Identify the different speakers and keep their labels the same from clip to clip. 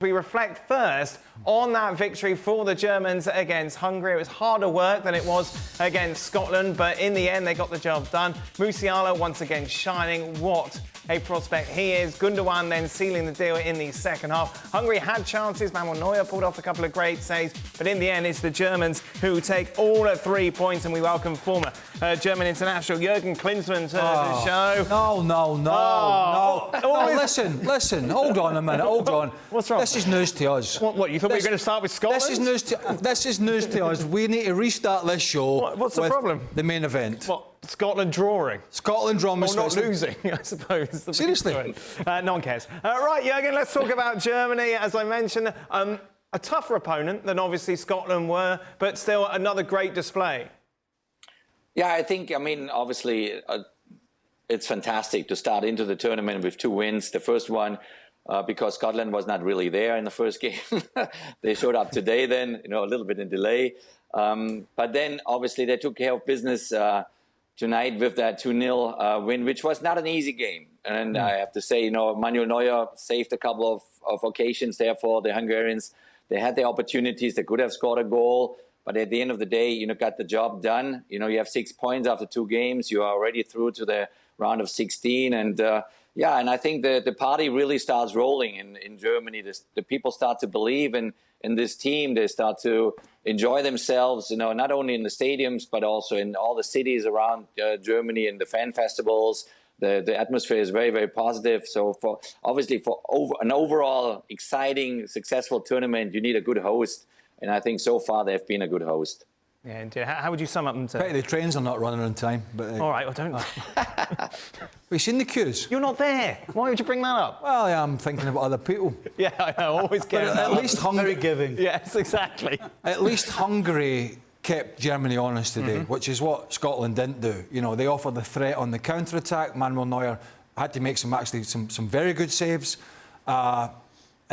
Speaker 1: We reflect first on that victory for the Germans against Hungary. It was harder work than it was against Scotland, but in the end, they got the job done. Musiala once again shining. What a prospect he is. Gundogan then sealing the deal in the second half. Hungary had chances. Manuel Neuer pulled off a couple of great saves, but in the end, it's the Germans who take all at 3 points, and we welcome former German international Jurgen Klinsmann to the show.
Speaker 2: No, listen, hold on a minute, hold on.
Speaker 1: What's wrong?
Speaker 2: This is news to us.
Speaker 1: What you thought we were going to start with Scotland?
Speaker 2: This is news to us. We need to restart this show.
Speaker 1: What's the problem?
Speaker 2: The main event.
Speaker 1: What? Scotland drawing?
Speaker 2: Scotland drawing.
Speaker 1: Or not losing, I suppose.
Speaker 2: Seriously?
Speaker 1: No one cares. Right, Jurgen, let's talk about Germany. As I mentioned, a tougher opponent than obviously Scotland were, but still another great display.
Speaker 3: Yeah, I mean, obviously, it's fantastic to start into the tournament with 2 wins. The first one, because Scotland was not really there in the first game. They showed up today then, a little bit in delay. But then, obviously, they took care of business tonight with that 2-0 win, which was not an easy game. And I have to say, Manuel Neuer saved a couple of occasions there for the Hungarians. They had the opportunities. They could have scored a goal. But at the end of the day, got the job done. You have 6 points after 2 games. You are already through to the round of 16. And and I think the party really starts rolling in Germany. The people start to believe in this team. They start to enjoy themselves, not only in the stadiums, but also in all the cities around Germany and the fan festivals. The atmosphere is very, very positive. So for an overall exciting, successful tournament, you need a good host. And I think so far they've been a good host.
Speaker 1: Yeah, indeed. How would you sum up them?
Speaker 2: The trains are not running on time. But,
Speaker 1: all right, well, don't.
Speaker 2: Have you seen the queues?
Speaker 1: You're not there. Why would you bring that up?
Speaker 2: Well, yeah, I'm thinking about other people.
Speaker 1: Yeah, I know. Always get
Speaker 2: at least Hungary
Speaker 4: giving.
Speaker 1: Yes, exactly.
Speaker 2: At least Hungary kept Germany honest today, which is what Scotland didn't do. They offered the threat on the counter-attack. Manuel Neuer had to make some very good saves. And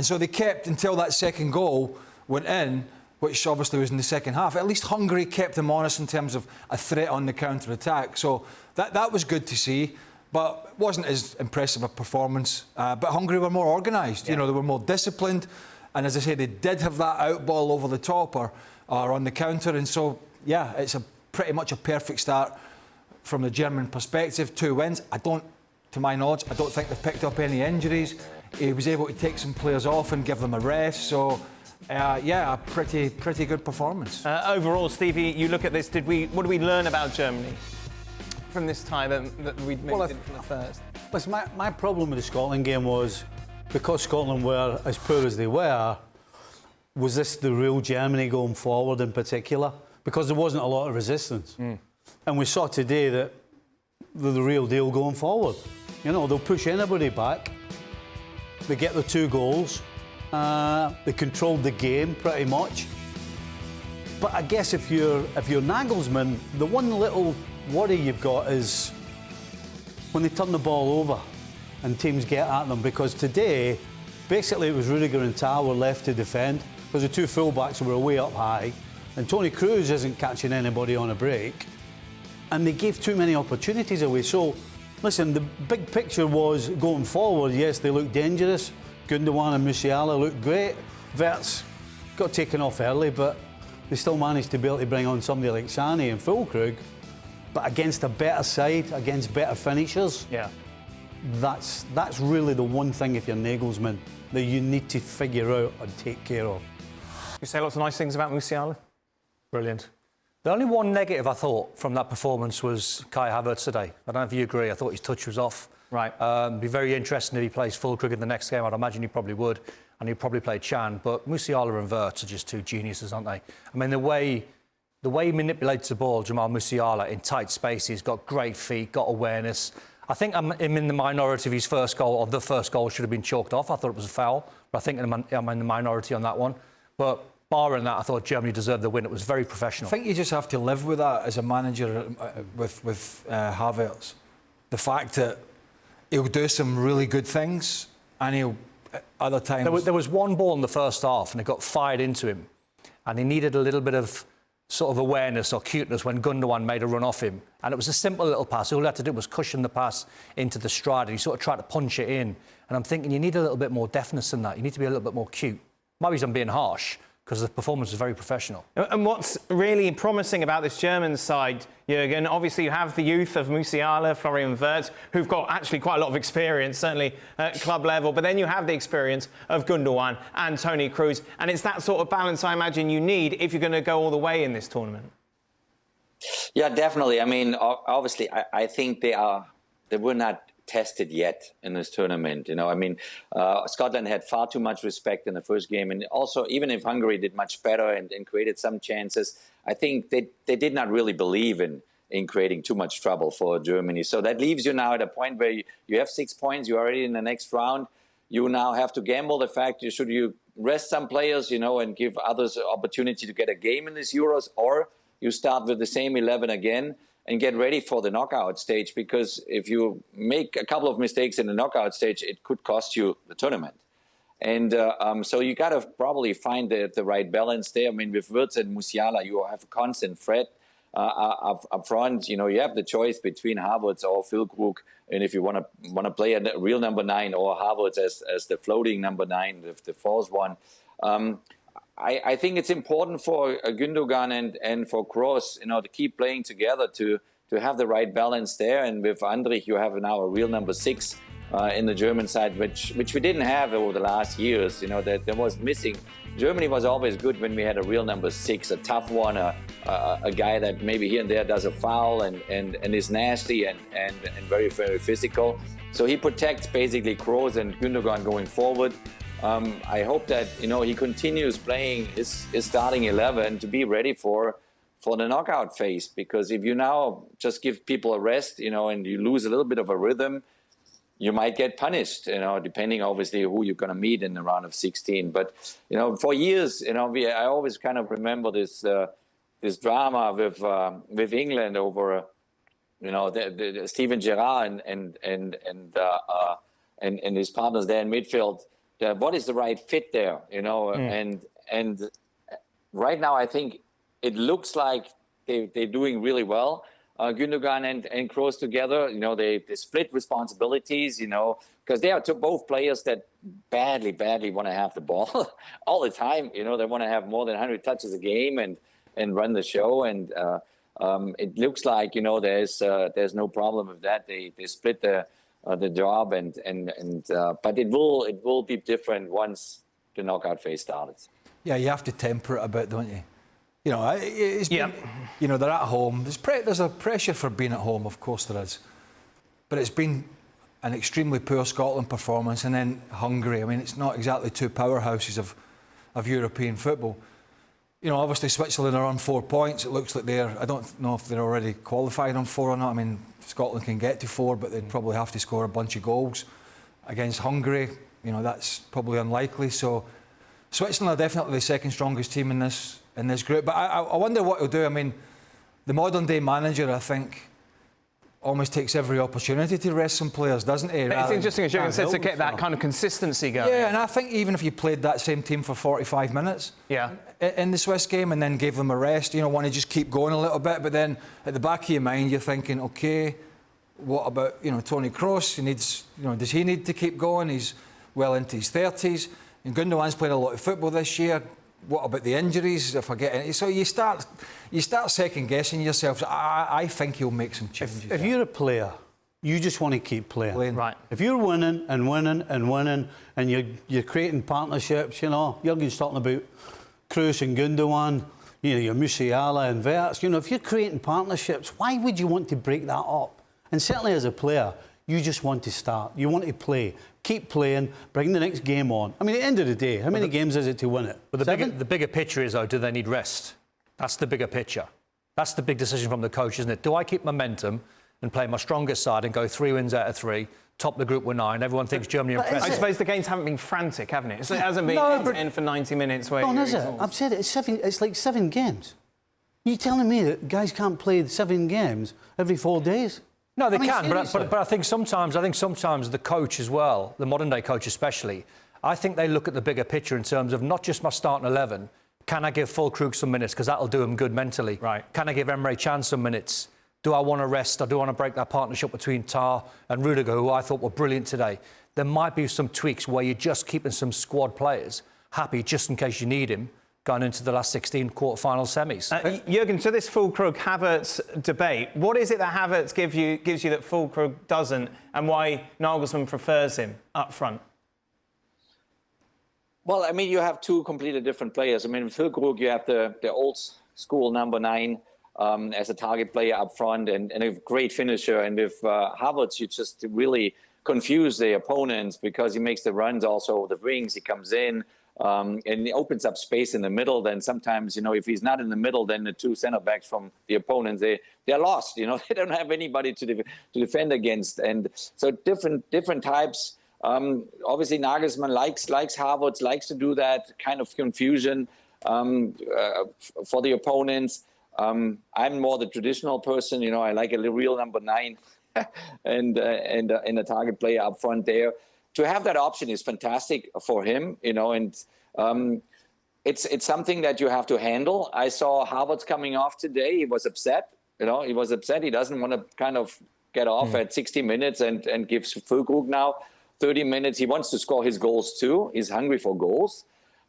Speaker 2: so they kept until that second goal went in, which obviously was in the second half. At least Hungary kept them honest in terms of a threat on the counter-attack. So that was good to see, but it wasn't as impressive a performance. But Hungary were more organised.
Speaker 1: Yeah.
Speaker 2: They were more disciplined. And as I say, they did have that out ball over the top or on the counter. And so, yeah, it's pretty much a perfect start from the German perspective. 2 wins. To my knowledge, I don't think they've picked up any injuries. He was able to take some players off and give them a rest. So, a pretty good performance.
Speaker 1: Overall, Stevie, you look at this. What did we learn about Germany from this tie that we made from the first?
Speaker 4: Listen, my problem with the Scotland game was because Scotland were as poor as they were. Was this the real Germany going forward in particular? Because there wasn't a lot of resistance, and we saw today that they're the real deal going forward. They'll push anybody back. They get the 2 goals. They controlled the game pretty much. But I guess if you're Nagelsmann, the one little worry you've got is when they turn the ball over and teams get at them. Because today, basically, it was Rudiger and Tah were left to defend because the 2 fullbacks were way up high, and Toni Kroos isn't catching anybody on a break, and they gave too many opportunities away. So, listen, the big picture was going forward. Yes, they looked dangerous. Gundogan and Musiala looked great. Havertz got taken off early, but they still managed to be able to bring on somebody like Sané and Füllkrug. But against a better side, against better finishers, that's really the one thing, if you're Nagelsmann, that you need to figure out and take care of.
Speaker 1: You say lots of nice things about Musiala.
Speaker 5: Brilliant. The only one negative I thought from that performance was Kai Havertz today. I don't know if you agree. I thought his touch was off.
Speaker 1: Right.
Speaker 5: Be very interesting if he plays Füllkrug in the next game. I'd imagine he probably would, and he'd probably play Chan. But Musiala and Wirtz are just 2 geniuses, aren't they? I mean, the way he manipulates the ball, Jamal Musiala, in tight spaces, got great feet, got awareness. I think I'm in the minority of his first goal, or the first goal should have been chalked off. I thought it was a foul, but I think I'm in the minority on that one. But barring that, I thought Germany deserved the win. It was very professional.
Speaker 2: I think you just have to live with that as a manager with Havertz. The fact that he'll do some really good things, and he'll other times.
Speaker 5: There was one ball in the first half, and it got fired into him, and he needed a little bit of sort of awareness or cuteness when Gundogan made a run off him. And it was a simple little pass. All he had to do was cushion the pass into the stride, and he sort of tried to punch it in. And I'm thinking you need a little bit more deftness than that. You need to be a little bit more cute. Maybe I'm being harsh, because the performance was very professional.
Speaker 1: And what's really promising about this German side, Jurgen, obviously you have the youth of Musiala, Florian Wirtz, who've got actually quite a lot of experience, certainly at club level, but then you have the experience of Gundogan and Toni Kroos, and it's that sort of balance I imagine you need if you're going to go all the way in this tournament.
Speaker 3: Yeah, definitely. I mean, obviously, I think they were not tested yet in this tournament. I mean, Scotland had far too much respect in the first game, and also even if Hungary did much better and created some chances, I think they did not really believe in creating too much trouble for Germany. So that leaves you now at a point where you have 6 points, you're already in the next round. You now have to gamble the fact should you rest some players, and give others an opportunity to get a game in this Euros, or you start with the same 11 again and get ready for the knockout stage, because if you make a couple of mistakes in the knockout stage, it could cost you the tournament. And so you got to probably find the right balance there. I mean, with Wirtz and Musiala, you have a constant threat up front. You have the choice between Havertz or Füllkrug, and if you want to play a real number 9 or Havertz as the floating number 9, the fourth one. I think it's important for Gundogan and for Kroos, to keep playing together to have the right balance there. And with Andrich, you have now a real number 6 in the German side, which we didn't have over the last years. That there was missing. Germany was always good when we had a real number 6, a tough one, a guy that maybe here and there does a foul and is nasty and very, very physical. So he protects basically Kroos and Gundogan going forward. I hope that he continues playing his starting 11 to be ready for the knockout phase, because if you now just give people a rest, and you lose a little bit of a rhythm, you might get punished, depending obviously who you're going to meet in the round of 16. But for years, I always kind of remember this drama with England over the Steven Gerrard and his partners there in midfield. What is the right fit there, and right now I think it looks like they're doing really well. Gundogan and Kroos together, they split responsibilities, because they are both players that badly want to have the ball all the time. They want to have more than 100 touches a game and run the show. And it looks like, there's no problem with that. They split the job, but it will be different once the knockout phase starts.
Speaker 2: Yeah, you have to temper it a bit, don't you? It's been, they're at home. There's a pressure for being at home, of course there is. But it's been an extremely poor Scotland performance, and then Hungary. I mean, it's not exactly two powerhouses of European football. Obviously Switzerland are on 4 points. It looks like I don't know if they're already qualified on 4 or not. I mean, Scotland can get to 4, but they'd probably have to score a bunch of goals. Against Hungary, that's probably unlikely. So Switzerland are definitely the second strongest team in this group. But I wonder what he'll do. I mean, the modern day manager, I think, almost takes every opportunity to rest some players, doesn't he?
Speaker 1: It's interesting, as Jurgen said, to get that kind of consistency going.
Speaker 2: Yeah, and I think even if you played that same team for 45 minutes in the Swiss game and then gave them a rest, want to just keep going a little bit, but then at the back of your mind you're thinking, okay, what about Toni Kroos? Does he need to keep going? He's well into his 30s, and Gundogan's played a lot of football this year. What about the injuries? If I get any, so you start second guessing yourself. I think he'll make some changes.
Speaker 4: If you're a player, you just want to keep playing.
Speaker 1: Right.
Speaker 4: If you're winning and winning and winning, and you're creating partnerships, Jurgen's talking about Kroos and Gundogan, your Musiala and Wirtz. If you're creating partnerships, why would you want to break that up? And certainly as a player, you just want to start. You want to play. Keep playing, bring the next game on. I mean, at the end of the day, how many games is it to win it?
Speaker 5: But the bigger picture is, do they need rest? That's the bigger picture. That's the big decision from the coach, isn't it? Do I keep momentum and play my strongest side and go 3 wins out of 3, top the group with 9? Everyone thinks Germany are impressive.
Speaker 1: I suppose the games haven't been frantic, haven't it? It hasn't been end for 90 minutes.
Speaker 4: Is it? I've said it. It's like 7 games. You telling me that guys can't play 7 games every 4 days?
Speaker 5: No, they can, but I think sometimes the coach as well, the modern day coach especially, I think they look at the bigger picture in terms of not just my starting 11. Can I give Füllkrug some minutes because that'll do him good mentally?
Speaker 1: Right.
Speaker 5: Can I give Emre Can some minutes? Do I want to rest? Or do I want to break that partnership between Tar and Rudiger, who I thought were brilliant today? there might be some tweaks where you're just keeping some squad players happy just in case you need him going into the last 16 quarter-final semis.
Speaker 1: Jürgen, to this Füllkrug-Havertz debate, what is it that Havertz gives you that Füllkrug doesn't, and why Nagelsmann prefers him up front?
Speaker 3: Well, I mean, you have two completely different players. I mean, with Füllkrug, you have the old school number 9 as a target player up front and a great finisher. And with Havertz, you just really confuse the opponents because he makes the runs also over the wings. He comes in and he opens up space in the middle. Then sometimes, if he's not in the middle, then the two center backs from the opponents, they're lost. They don't have anybody to defend against. And so different types. Obviously, Nagelsmann likes Havertz, likes to do that kind of confusion for the opponents. I'm more the traditional person. I like a real number 9 and a target player up front there. To have that option is fantastic for him, and it's something that you have to handle. I saw Havertz coming off today. He was upset. He was upset. He doesn't want to kind of get off at 60 minutes and gives Füllkrug now 30 minutes. He wants to score his goals too. He's hungry for goals.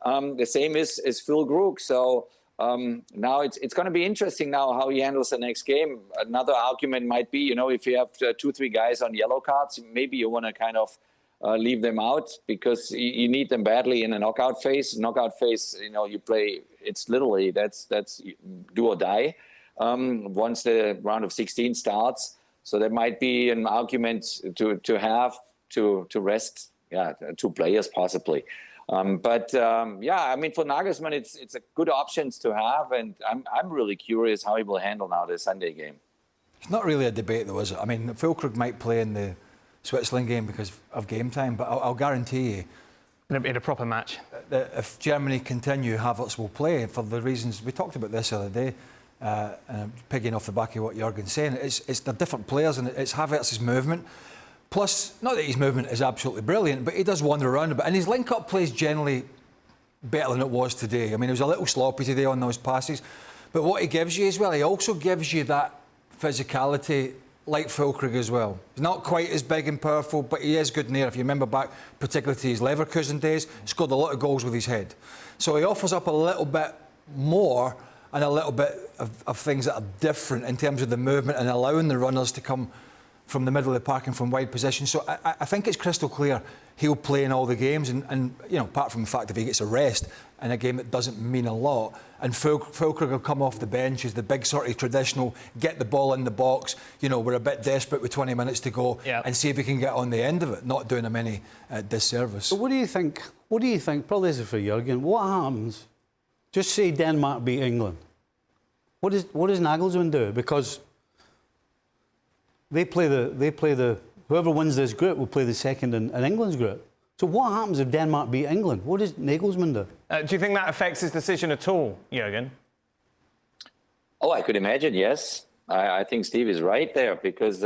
Speaker 3: The same is Füllkrug. So now it's going to be interesting now how he handles the next game. Another argument might be, if you have 2-3 guys on yellow cards, maybe you want to kind of leave them out because you need them badly in a knockout phase. Knockout phase, you play. It's literally that's do or die once the round of 16 starts. So there might be an argument to have to rest 2 players possibly. I mean, for Nagelsmann, it's a good options to have, and I'm really curious how he will handle now the Sunday game.
Speaker 2: It's not really a debate, though, is it? I mean, Füllkrug might play in the Switzerland game because of game time, but I'll guarantee you,
Speaker 1: in a proper match,
Speaker 2: that if Germany continue, Havertz will play for the reasons we talked about this the other day. And picking off the back of what Jürgen's saying, it's the different players, and it's Havertz's movement. Plus, not that his movement is absolutely brilliant, but he does wander around a bit. And his link-up play is generally better than it was today. I mean, it was a little sloppy today on those passes. But what he gives you as well, he also gives you that physicality like Füllkrug as well. He's not quite as big and powerful, but he is good in there. If you remember back, particularly to his Leverkusen days, scored a lot of goals with his head. So he offers up a little bit more and a little bit of things that are different in terms of the movement and allowing the runners to come from the middle of the park and from wide position. So I think it's crystal clear he'll play in all the games. And apart from the fact if he gets a rest in a game that doesn't mean a lot, and Füllkrug will come off the bench as the big sort of traditional, get the ball in the box. We're a bit desperate with 20 minutes to go and see if we can get on the end of it, not doing him any disservice.
Speaker 4: So what do you think? Probably this is for Jürgen. What happens? Just say Denmark beat England. What does Nagelsmann do? Because they play the whoever wins this group will play the second in England's group. So what happens if Denmark beat England? What does Nagelsmann do?
Speaker 1: Do you think that affects his decision at all, Jürgen?
Speaker 3: Oh, I could imagine, yes. I think Steve is right there because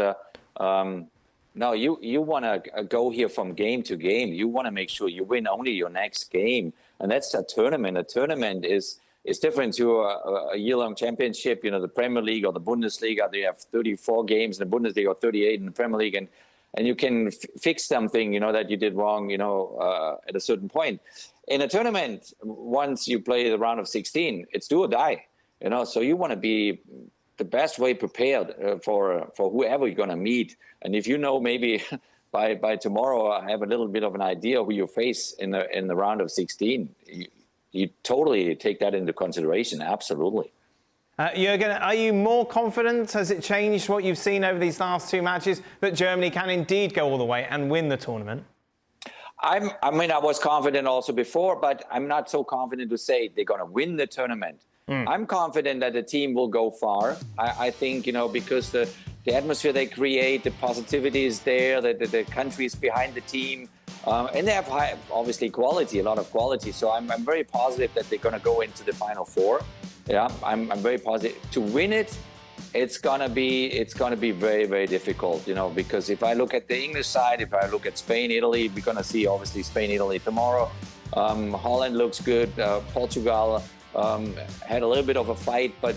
Speaker 3: no, you want to go here from game to game. You want to make sure you win only your next game, and that's a tournament. A tournament is different to a year-long championship. The Premier League or the Bundesliga, they have 34 games in the Bundesliga or 38 in the Premier League, and you can fix something, that you did wrong, at a certain point. In a tournament, once you play the round of 16, it's do or die, so you want to be the best way prepared for whoever you're going to meet. And if maybe by tomorrow I have a little bit of an idea who you face in the round of 16, you totally take that into consideration, absolutely.
Speaker 1: Jürgen, are you more confident? Has it changed what you've seen over these last 2 matches that Germany can indeed go all the way and win the tournament?
Speaker 3: I was confident also before, but I'm not so confident to say they're going to win the tournament. I'm confident that the team will go far. I think, because the atmosphere they create, the positivity is there, the country is behind the team. And they have obviously quality, a lot of quality. So I'm very positive that they're going to go into the Final Four. Yeah, I'm very positive. To win it, it's gonna be very, very difficult, because if I look at the English side, if I look at Spain, Italy, we're gonna see obviously Spain, Italy tomorrow. Holland looks good. Portugal had a little bit of a fight, but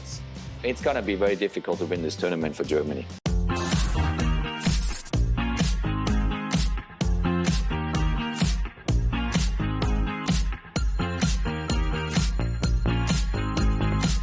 Speaker 3: it's gonna be very difficult to win this tournament for Germany.